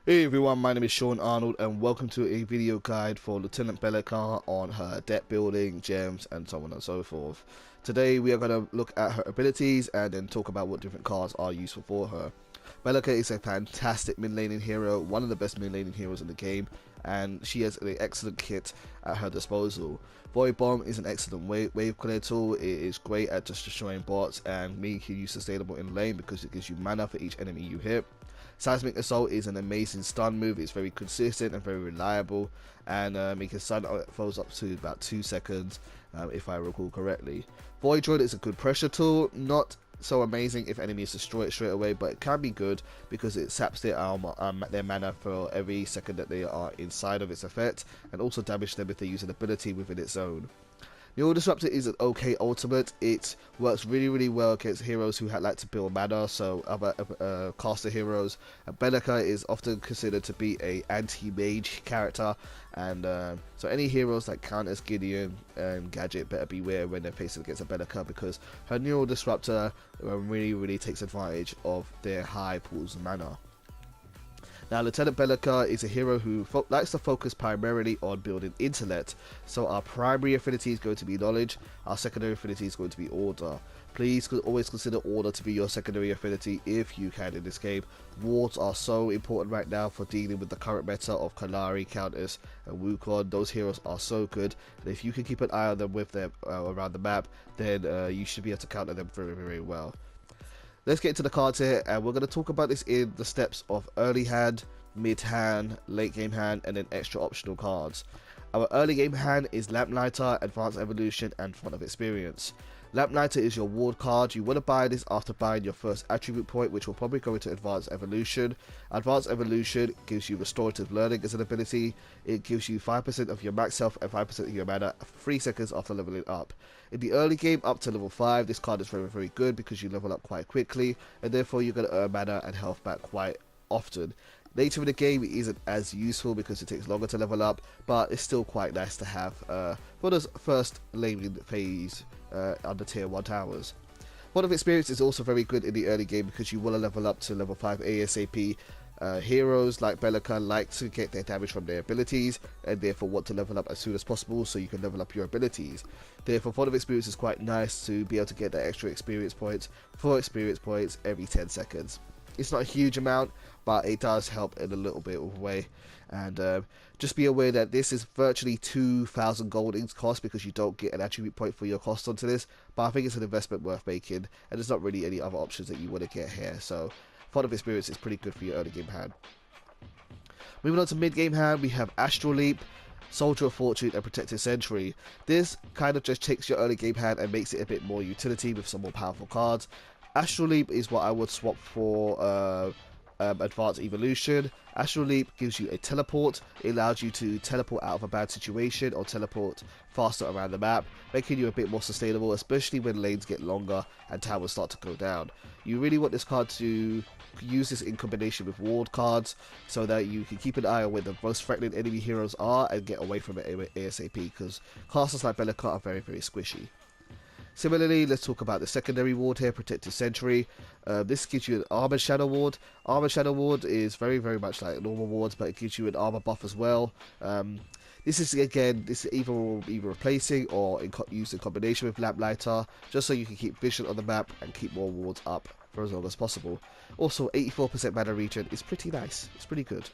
Hey everyone, my name is Sean Arnold and welcome to a video guide for Lieutenant Belica on her deck building, gems and so on and so forth. Today we are going to look at her abilities and then talk about what different cards are useful for her. Belica is a fantastic mid-laning hero, one of the best mid-laning heroes in the game, and she has an excellent kit at her disposal. Void Bomb is an excellent wave clear tool. It is great at just destroying bots and making you sustainable in lane because it gives you mana for each enemy you hit. Seismic Assault is an amazing stun move. It's very consistent and very reliable, and it can stun foes up to about 2 seconds, if I recall correctly. Void Droid is a good pressure tool, not so amazing if enemies destroy it straight away, but it can be good because it saps their armor, their mana for every second that they are inside of its effect, and also damage them if they use an ability within its zone. Neural Disruptor is an okay ultimate. It works really well against heroes who like to build mana, so other caster heroes. Belica is often considered to be a anti-mage character, and so any heroes like Countess, Gideon and Gadget better beware when they're facing against a Belica, because her Neural Disruptor really takes advantage of their high pools of mana. Now, Lieutenant Belica is a hero who likes to focus primarily on building intellect, so our primary affinity is going to be knowledge, our secondary affinity is going to be order. Please always consider order to be your secondary affinity if you can in this game. Wards are so important right now for dealing with the current meta of Kalari, Countess and Wukong. Those heroes are so good, and if you can keep an eye on them with them around the map, then you should be able to counter them very well. Let's get into the cards here, and we're going to talk about this in the steps of early hand, mid hand, late game hand, and then extra optional cards. Our early game hand is Lamplighter, Advanced Evolution, and Font of Experience. Lamplighter is your ward card. You want to buy this after buying your first attribute point, which will probably go into Advanced Evolution. Advanced Evolution gives you Restorative Learning as an ability. It gives you 5% of your max health and 5% of your mana 3 seconds after leveling up. In the early game up to level 5, this card is very good because you level up quite quickly, and therefore you're going to earn mana and health back quite often. Later in the game it isn't as useful because it takes longer to level up, but it's still quite nice to have for the first laning phase under tier 1 towers. Font of Experience is also very good in the early game because you want to level up to level 5 ASAP. Heroes like Belica like to get their damage from their abilities and therefore want to level up as soon as possible so you can level up your abilities. Therefore, Font of Experience is quite nice to be able to get that extra experience points, 4 experience points every 10 seconds. It's not a huge amount, but it does help in a little bit of a way. And just be aware that this is virtually 2,000 gold in cost because you don't get an attribute point for your cost onto this. But I think it's an investment worth making, and there's not really any other options that you want to get here. So Font of Experience is pretty good for your early game hand. Moving on to mid game hand, we have Astral Leap, Soldier of Fortune and Protective Sentry. This kind of just takes your early game hand and makes it a bit more utility with some more powerful cards. Astral Leap is what I would swap for Advanced Evolution. Astral Leap gives you a teleport. It allows you to teleport out of a bad situation or teleport faster around the map, making you a bit more sustainable, especially when lanes get longer and towers start to go down. You really want this card to use this in combination with ward cards so that you can keep an eye on where the most threatening enemy heroes are and get away from it ASAP, because casters like Belica are very squishy. Similarly, let's talk about the secondary ward here, Protective Sentry. This gives you an Armored Shadow Ward. Armored Shadow Ward is very much like normal wards, but it gives you an armor buff as well. This is either replacing or used in combination with Lamplighter, just so you can keep vision on the map and keep more wards up for as long as possible. Also, 84% mana regen is pretty nice. It's pretty good.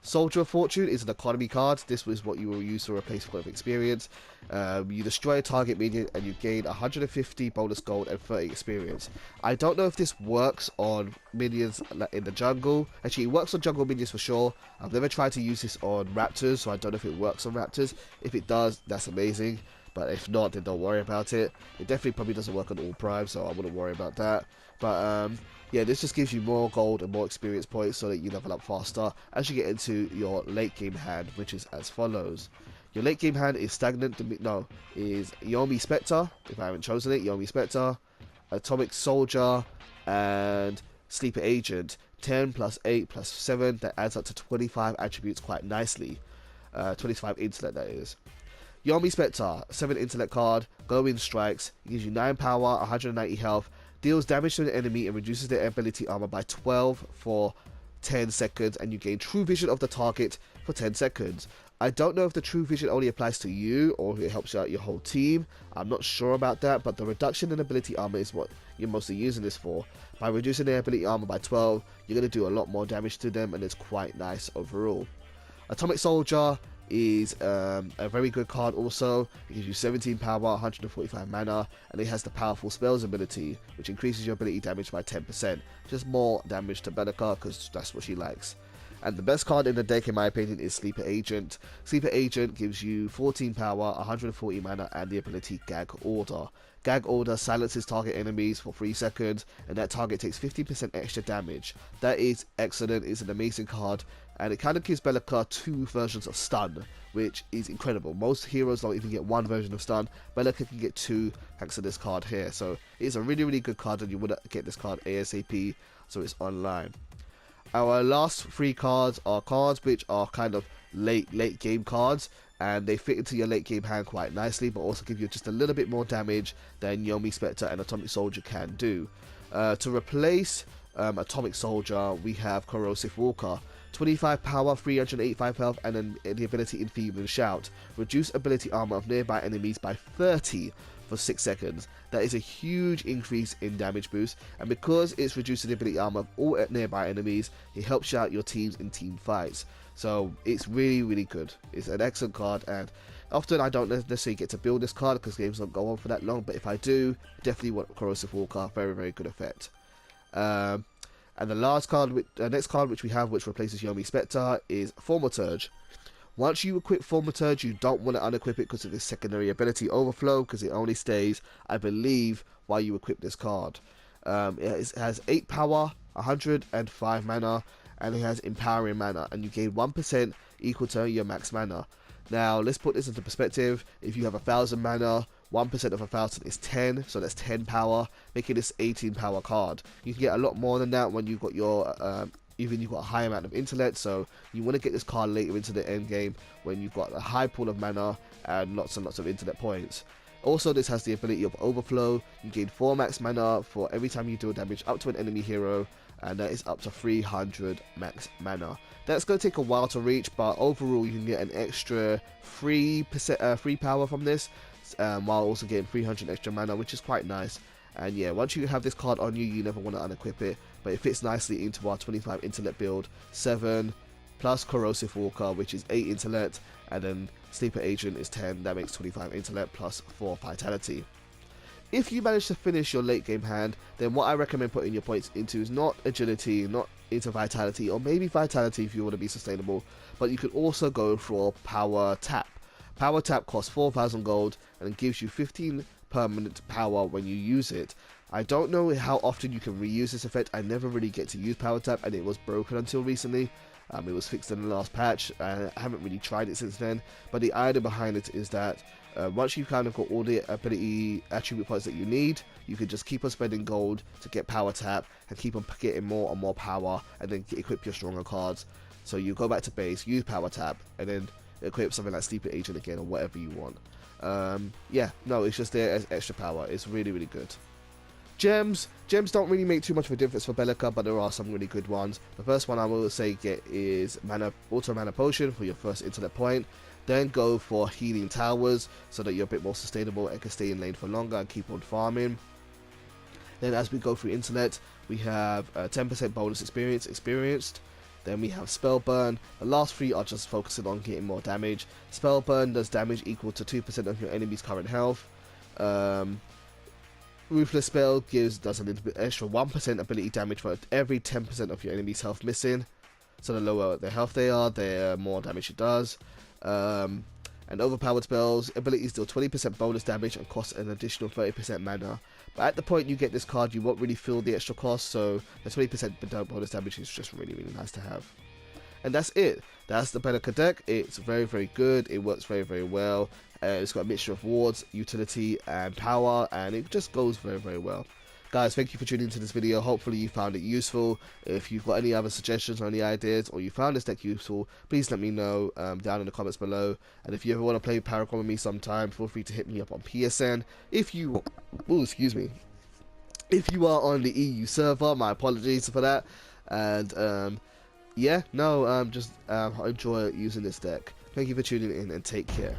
Soldier of Fortune is an economy card. This was what you will use to replace Font of Experience. You destroy a target minion and you gain 150 bonus gold and 30 experience. I don't know if this works on minions in the jungle. Actually, it works on jungle minions for sure. I've never tried to use this on raptors, so I don't know if it works on raptors. If it does, that's amazing. But if not, then don't worry about it. It definitely probably doesn't work on all primes, so I wouldn't worry about that. But yeah, this just gives you more gold and more experience points so that you level up faster as you get into your late game hand, which is as follows. Your late game hand is is Yomi Spectre, if I haven't chosen it, Yomi Spectre, Atomic Soldier, and Sleeper Agent. 10 plus 8 plus 7, that adds up to 25 attributes quite nicely. 25 intellect, that is. Yomi Spectre, 7 intellect card, glowing strikes, gives you 9 power, 190 health, deals damage to an enemy and reduces their ability armor by 12 for 10 seconds, and you gain true vision of the target for 10 seconds. I don't know if the true vision only applies to you or it helps out your whole team. I'm not sure about that, but the reduction in ability armor is what you're mostly using this for. By reducing their ability armor by 12, you're going to do a lot more damage to them, and it's quite nice overall. Atomic Soldier is a very good card also. It gives you 17 power, 145 mana, and it has the powerful spells ability, which increases your ability damage by 10%. Just more damage to Belica, because that's what she likes. And the best card in the deck, in my opinion, is Sleeper Agent. Sleeper Agent gives you 14 power, 140 mana, and the ability Gag Order. Gag Order silences target enemies for 3 seconds, and that target takes 50% extra damage. That is excellent, it's an amazing card, and it kind of gives Belica 2 versions of stun, which is incredible. Most heroes don't even get 1 version of stun. Belica can get 2 thanks to this card here. So it's a really, really good card, and you want to get this card ASAP, so it's online. Our last 3 cards are cards which are kind of late game cards, and they fit into your late game hand quite nicely, but also give you just a little bit more damage than Yomi Spectre and Atomic Soldier can do. To replace Atomic Soldier, we have Corrosive Walker. 25 power, 385 health, and then the ability Enfeebling Shout. Reduce ability armor of nearby enemies by 30 for 6 seconds. That is a huge increase in damage boost, and because it's reducing the ability armor of all nearby enemies, it helps out your teams in team fights. So it's really, really good. It's an excellent card, and often I don't necessarily get to build this card because games don't go on for that long, but if I do, definitely want Corrosive Walker. Very, very good effect. And the next card which we have, which replaces Yomi Spectre, is Thaumaturge. Once you equip Thaumaturge, you don't want to unequip it because of this secondary ability Overflow, because it only stays, I believe, while you equip this card. It has 8 power, 105 mana, and it has Empowering Mana, and you gain 1% equal to your max mana. Now, let's put this into perspective. If you have 1,000 mana, 1% of 1,000 is 10, so that's 10 power, making this 18 power card. You can get a lot more than that when you've got your, even you've got a high amount of intellect, so you want to get this card later into the end game when you've got a high pool of mana and lots of intellect points. Also, this has the ability of Overflow. You gain 4 max mana for every time you deal damage up to an enemy hero, and that is up to 300 max mana. That's going to take a while to reach, but overall you can get an extra 3% free power from this, while also getting 300 extra mana, which is quite nice. And yeah, once you have this card on you, you never want to unequip it, but it fits nicely into our 25 intellect build. 7 plus Corrosive Walker, which is 8 intellect, and then Sleeper Agent is 10, that makes 25 intellect plus 4 vitality. If you manage to finish your late game hand, then what I recommend putting your points into is not agility, not into vitality, or maybe vitality if you want to be sustainable, but you could also go for Power Tap. Power Tap costs 4,000 gold and gives you 15 permanent power when you use it. I don't know how often you can reuse this effect. I never really get to use Power Tap, and it was broken until recently. It was fixed in the last patch. I haven't really tried it since then, but the idea behind it is that once you've kind of got all the ability attribute points that you need, you can just keep on spending gold to get Power Tap and keep on getting more and more power, and then equip your stronger cards. So you go back to base, use Power Tap, and then equip something like Sleeper Agent again, or whatever you want. Yeah, no, it's just there as extra power. It's really, really good. Gems don't really make too much of a difference for Belica, but there are some really good ones. The first one I will say get is Auto Mana Potion for your first intellect point. Then go for Healing Towers so that you're a bit more sustainable and can stay in lane for longer and keep on farming. Then as we go through intellect, we have 10% bonus experienced. Then we have Spell Burn. The last 3 are just focusing on getting more damage. Spell Burn does damage equal to 2% of your enemy's current health. Ruthless Spell does an extra 1% ability damage for every 10% of your enemy's health missing. So the lower their health they are, the more damage it does. And Overpowered Spells, abilities deal 20% bonus damage and cost an additional 30% mana. But at the point you get this card, you won't really feel the extra cost, so the 20% bonus damage is just really, really nice to have. And that's it. That's the Belica deck. It's very, very good. It works very, very well. It's got a mixture of wards, utility, and power, and it just goes very, very well. Guys, thank you for tuning into this video. Hopefully you found it useful. If you've got any other suggestions or any ideas, or you found this deck useful, please let me know down in the comments below. And if you ever want to play Paragon with me sometime, feel free to hit me up on PSN. If you are on the EU server, my apologies for that. And yeah, no, just I enjoy using this deck. Thank you for tuning in and take care.